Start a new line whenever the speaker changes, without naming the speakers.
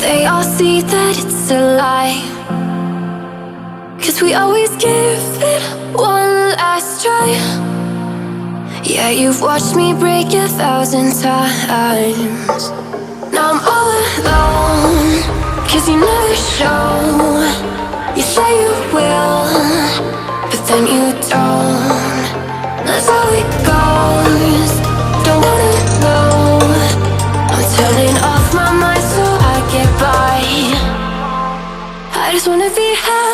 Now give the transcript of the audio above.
they all see that it's a lie. 'Cause we always give it one last try. Yeah, you've watched me break 1,000 times. Now I'm all alone, 'cause you never show. You say you will, but then you don't. That's how it goes. Don't wanna know. I'm turning off my mind so I get by. I just wanna be happy.